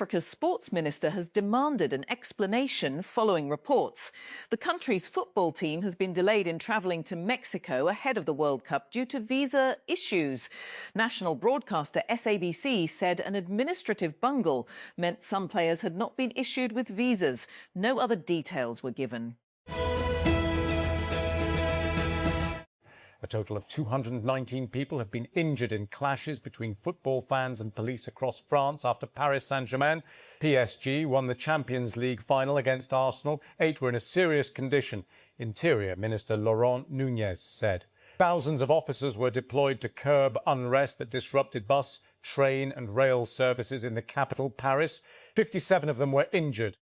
Africa's sports minister has demanded an explanation following reports. The country's football team has been delayed in travelling to Mexico ahead of the World Cup due to visa issues. National broadcaster SABC said an administrative bungle meant some players had not been issued with visas. No other details were given. A total of 219 people have been injured in clashes between football fans and police across France after Paris Saint-Germain. PSG won the Champions League final against Arsenal. 8 were in a serious condition, Interior Minister Laurent Nunez said. Thousands of officers were deployed to curb unrest that disrupted bus, train and rail services in the capital, Paris. 57 of them were injured.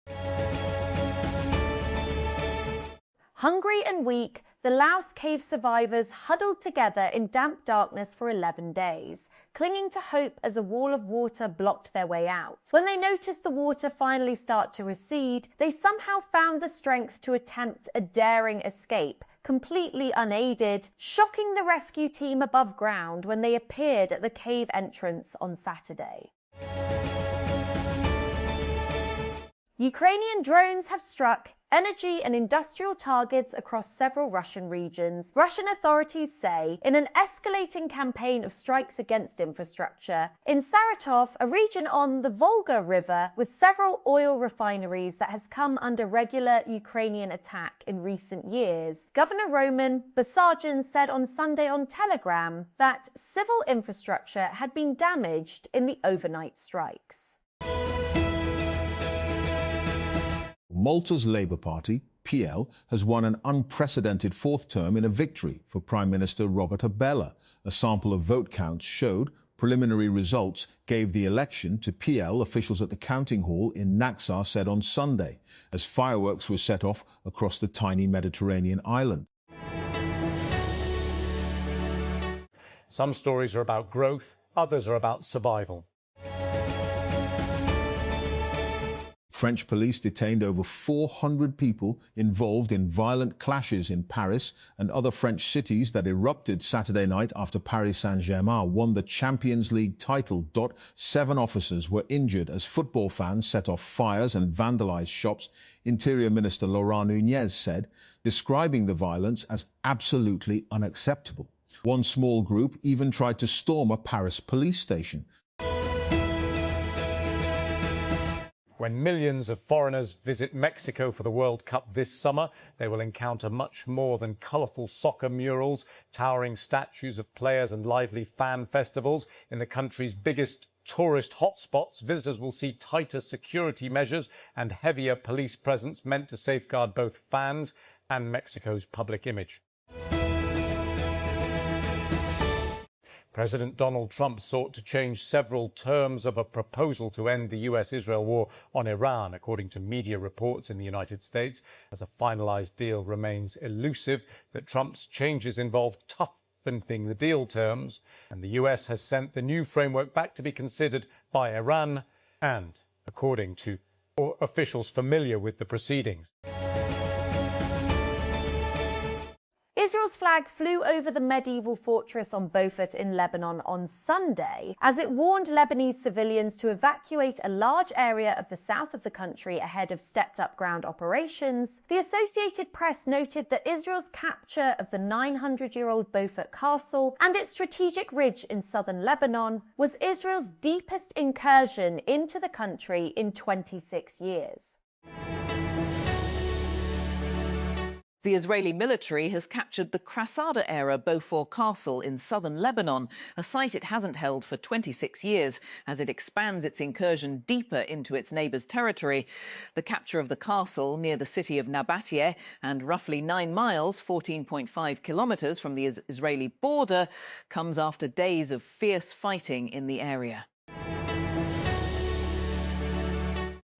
Hungry and weak, the Laos cave survivors huddled together in damp darkness for 11 days, clinging to hope as a wall of water blocked their way out. When they noticed the water finally start to recede, they somehow found the strength to attempt a daring escape, completely unaided, shocking the rescue team above ground when they appeared at the cave entrance on Saturday. Ukrainian drones have struck energy and industrial targets across several Russian regions, Russian authorities say, in an escalating campaign of strikes against infrastructure. In Saratov, a region on the Volga River with several oil refineries that has come under regular Ukrainian attack in recent years, Governor Roman Basarjan said on Sunday on Telegram that civil infrastructure had been damaged in the overnight strikes. Malta's Labour Party, Pehel, has won an unprecedented fourth term in a victory for Prime Minister Robert Abela. A sample of vote counts showed preliminary results gave the election to Pehel, officials at the counting hall in Naxar said on Sunday, as fireworks were set off across the tiny Mediterranean island. Some stories are about growth, others are about survival. French police detained over 400 people involved in violent clashes in Paris and other French cities that erupted Saturday night after Paris Saint-Germain won the Champions League title. 7 officers were injured as football fans set off fires and vandalized shops, Interior Minister Laurent Nunez said, describing the violence as absolutely unacceptable. One small group even tried to storm a Paris police station. When millions of foreigners visit Mexico for the World Cup this summer, they will encounter much more than colourful soccer murals, towering statues of players and lively fan festivals. In the country's biggest tourist hotspots, visitors will see tighter security measures and heavier police presence meant to safeguard both fans and Mexico's public image. President Donald Trump sought to change several terms of a proposal to end the US-Israel war on Iran, according to media reports in the United States. As a finalized deal remains elusive, that Trump's changes involve toughening the deal terms, and the US has sent the new framework back to be considered by Iran and, according to officials familiar with the proceedings. Israel's flag flew over the medieval fortress on Beaufort in Lebanon on Sunday as it warned Lebanese civilians to evacuate a large area of the south of the country ahead of stepped-up ground operations. The Associated Press noted that Israel's capture of the 900-year-old Beaufort Castle and its strategic ridge in southern Lebanon was Israel's deepest incursion into the country in 26 years. The Israeli military has captured the Crasada-era Beaufort Castle in southern Lebanon, a site it hasn't held for 26 years, as it expands its incursion deeper into its neighbours' territory. The capture of the castle near the city of Nabateh and roughly 9 miles, 14.5 kilometres from the Israeli border, comes after days of fierce fighting in the area.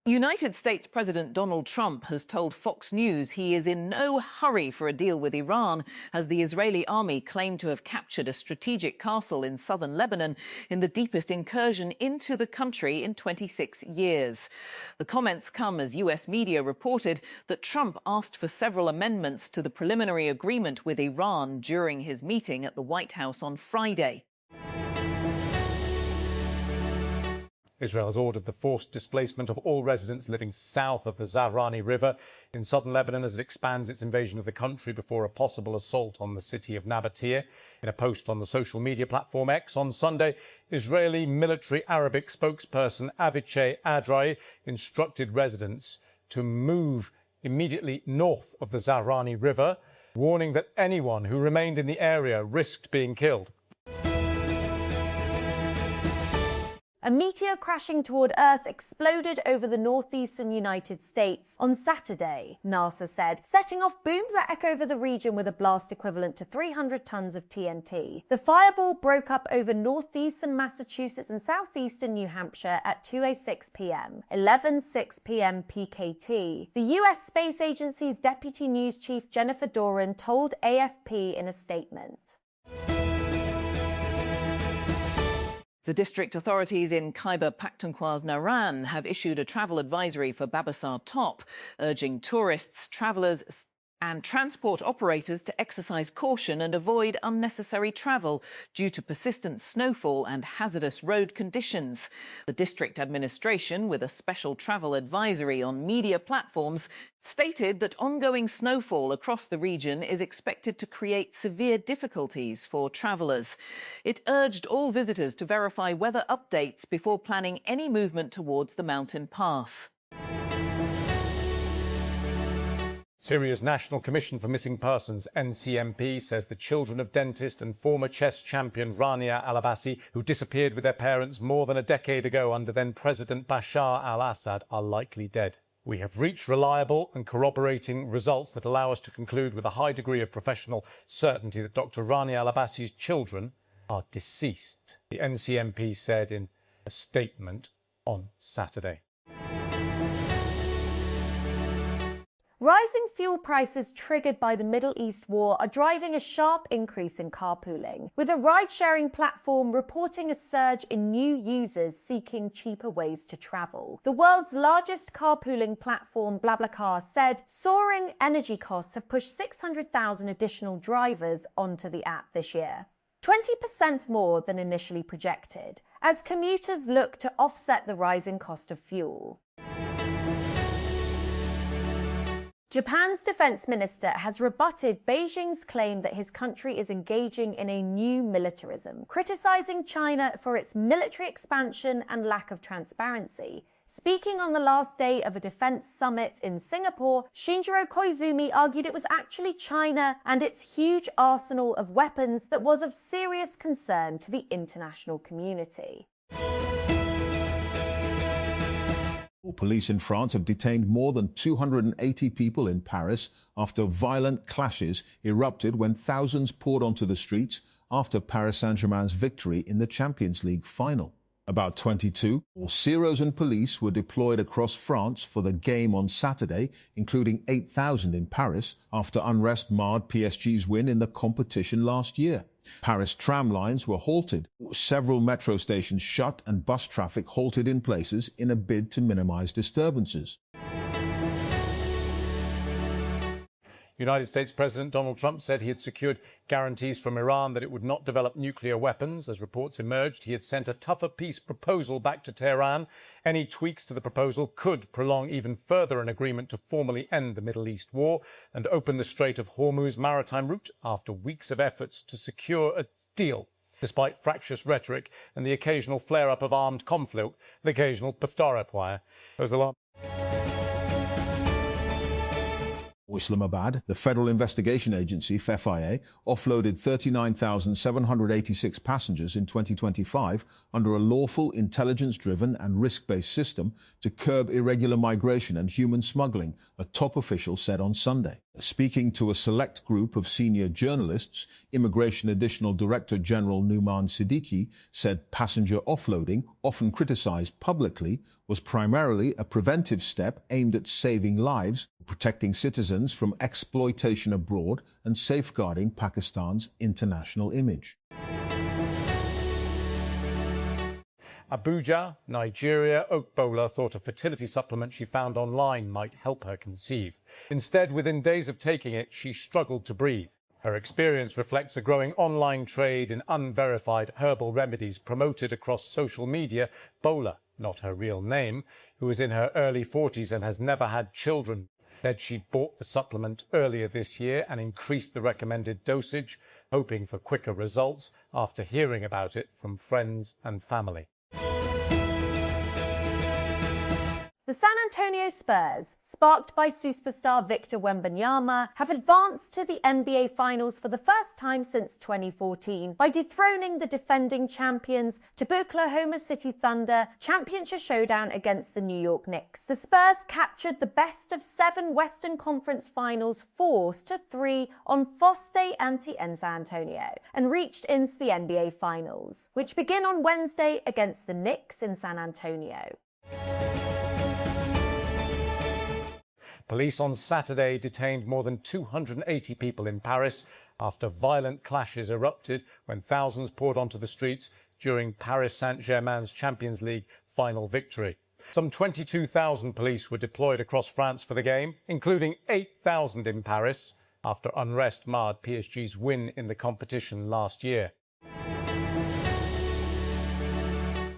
United States President Donald Trump has told Fox News he is in no hurry for a deal with Iran, as the Israeli army claimed to have captured a strategic castle in southern Lebanon in the deepest incursion into the country in 26 years. The comments come as US media reported that Trump asked for several amendments to the preliminary agreement with Iran during his meeting at the White House on Friday. Israel has ordered the forced displacement of all residents living south of the Zahrani River in southern Lebanon as it expands its invasion of the country before a possible assault on the city of Nabatea. In a post on the social media platform X on Sunday, Israeli military Arabic spokesperson Avichai Adrai instructed residents to move immediately north of the Zahrani River, warning that anyone who remained in the area risked being killed. A meteor crashing toward Earth exploded over the northeastern United States on Saturday, NASA said, setting off booms that echo over the region with a blast equivalent to 300 tons of TNT. The fireball broke up over northeastern Massachusetts and southeastern New Hampshire at 2:06 p.m., 11:06 p.m. PKT. The U.S. Space Agency's Deputy News Chief Jennifer Doran told AFP in a statement. The district authorities in Khyber Pakhtunkhwa's Naran have issued a travel advisory for Babasar Top, urging tourists, travellers and transport operators to exercise caution and avoid unnecessary travel due to persistent snowfall and hazardous road conditions. The district administration, with a special travel advisory on media platforms, stated that ongoing snowfall across the region is expected to create severe difficulties for travellers. It urged all visitors to verify weather updates before planning any movement towards the mountain pass. Syria's National Commission for Missing Persons, NCMP, says the children of dentist and former chess champion Rania Al-Abbasi, who disappeared with their parents more than a decade ago under then-President Bashar al-Assad, are likely dead. We have reached reliable and corroborating results that allow us to conclude with a high degree of professional certainty that Dr. Rania Al-Abbasi's children are deceased, the NCMP said in a statement on Saturday. Rising fuel prices triggered by the Middle East war are driving a sharp increase in carpooling, with a ride-sharing platform reporting a surge in new users seeking cheaper ways to travel. The world's largest carpooling platform, BlaBlaCar, said soaring energy costs have pushed 600,000 additional drivers onto the app this year, 20% more than initially projected, as commuters look to offset the rising cost of fuel. Japan's defense minister has rebutted Beijing's claim that his country is engaging in a new militarism, criticizing China for its military expansion and lack of transparency. Speaking on the last day of a defense summit in Singapore, Shinjiro Koizumi argued it was actually China and its huge arsenal of weapons that was of serious concern to the international community. Police in France have detained more than 280 people in Paris after violent clashes erupted when thousands poured onto the streets after Paris Saint-Germain's victory in the Champions League final. About 22 Zeros and police were deployed across France for the game on Saturday, including 8,000 in Paris, after unrest marred PSG's win in the competition last year. Paris tram lines were halted, several metro stations shut and bus traffic halted in places in a bid to minimize disturbances. United States President Donald Trump said he had secured guarantees from Iran that it would not develop nuclear weapons. As reports emerged, he had sent a tougher peace proposal back to Tehran. Any tweaks to the proposal could prolong even further an agreement to formally end the Middle East war and open the Strait of Hormuz maritime route after weeks of efforts to secure a deal. Despite fractious rhetoric and the occasional flare-up of armed conflict, the occasional piftarepwire. Islamabad, the Federal Investigation Agency, FIA, offloaded 39,786 passengers in 2025 under a lawful, intelligence-driven and risk-based system to curb irregular migration and human smuggling, a top official said on Sunday. Speaking to a select group of senior journalists, Immigration Additional Director General Numan Siddiqui said passenger offloading, often criticized publicly, was primarily a preventive step aimed at saving lives, protecting citizens from exploitation abroad, and safeguarding Pakistan's international image. Abuja, Nigeria, Okbola thought a fertility supplement she found online might help her conceive. Instead, within days of taking it, she struggled to breathe. Her experience reflects a growing online trade in unverified herbal remedies promoted across social media. Bola not her real name, who is in her early 40s and has never had children, said she bought the supplement earlier this year and increased the recommended dosage, hoping for quicker results after hearing about it from friends and family. The San Antonio Spurs, sparked by superstar Victor Wembanyama, have advanced to the NBA Finals for the first time since 2014 by dethroning the defending champions to Oklahoma City Thunder championship showdown against the New York Knicks. The Spurs captured the best of 7 Western Conference Finals 4-3 on Fosse ante in San Antonio and reached into the NBA Finals, which begin on Wednesday against the Knicks in San Antonio. Police on Saturday detained more than 280 people in Paris after violent clashes erupted when thousands poured onto the streets during Paris Saint-Germain's Champions League final victory. Some 22,000 police were deployed across France for the game, including 8,000 in Paris, after unrest marred PSG's win in the competition last year.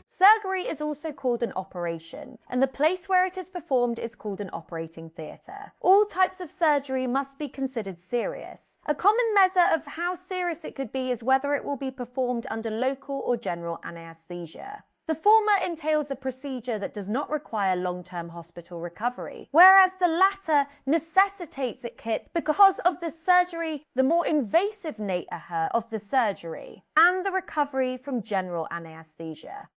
Surgery is also called an operation, and the place where it is performed is called an operating theatre. All types of surgery must be considered serious. A common measure of how serious it could be is whether it will be performed under local or general anaesthesia. The former entails a procedure that does not require long-term hospital recovery, whereas the latter necessitates it because of the surgery, the more invasive nature of the surgery, and the recovery from general anaesthesia.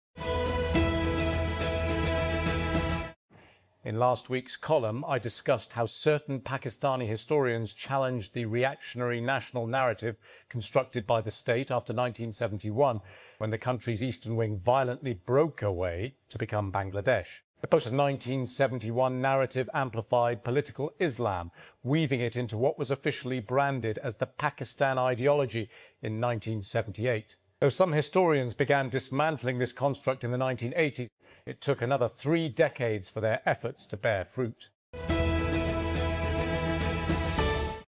In last week's column, I discussed how certain Pakistani historians challenged the reactionary national narrative constructed by the state after 1971, when the country's eastern wing violently broke away to become Bangladesh. The post-1971 narrative amplified political Islam, weaving it into what was officially branded as the Pakistan ideology in 1978. Though some historians began dismantling this construct in the 1980s, it took another 3 decades for their efforts to bear fruit.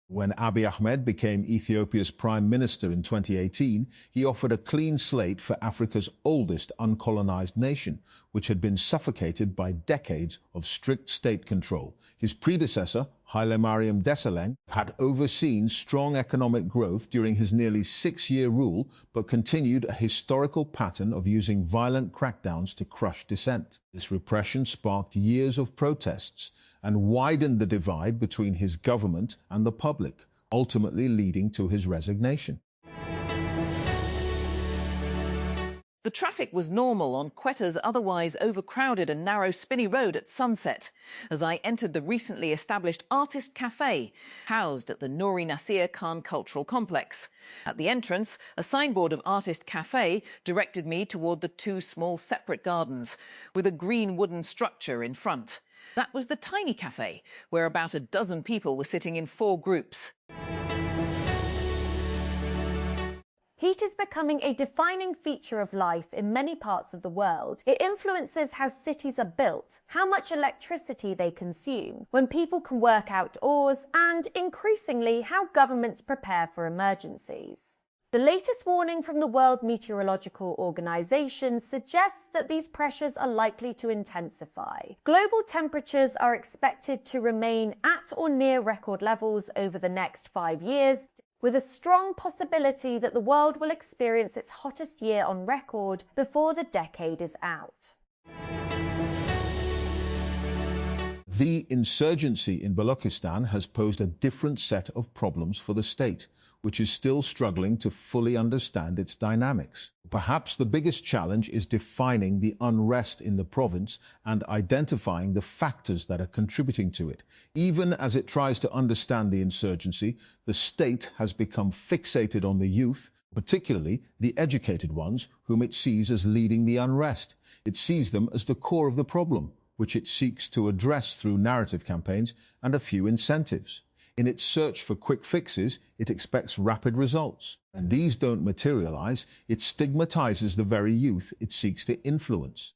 When Abiy Ahmed became Ethiopia's prime minister in 2018, he offered a clean slate for Africa's oldest uncolonized nation, which had been suffocated by decades of strict state control. His predecessor, Haile Mariam Desalegn, had overseen strong economic growth during his nearly 6-year rule, but continued a historical pattern of using violent crackdowns to crush dissent. This repression sparked years of protests and widened the divide between his government and the public, ultimately leading to his resignation. The traffic was normal on Quetta's otherwise overcrowded and narrow Spinney Road at sunset as I entered the recently established Artist Cafe, housed at the Nouri Nasir Khan Cultural Complex. At the entrance, a signboard of Artist Cafe directed me toward the 2 small separate gardens, with a green wooden structure in front. That was the tiny cafe, where about a dozen people were sitting in 4 groups. Heat is becoming a defining feature of life in many parts of the world. It influences how cities are built, how much electricity they consume, when people can work outdoors, and increasingly how governments prepare for emergencies. The latest warning from the World Meteorological Organization suggests that these pressures are likely to intensify. Global temperatures are expected to remain at or near record levels over the next 5 years, with a strong possibility that the world will experience its hottest year on record before the decade is out. The insurgency in Balochistan has posed a different set of problems for the state, which is still struggling to fully understand its dynamics. Perhaps the biggest challenge is defining the unrest in the province and identifying the factors that are contributing to it. Even as it tries to understand the insurgency, the state has become fixated on the youth, particularly the educated ones, whom it sees as leading the unrest. It sees them as the core of the problem, which it seeks to address through narrative campaigns and a few incentives. In its search for quick fixes, it expects rapid results. And these don't materialize, it stigmatizes the very youth it seeks to influence.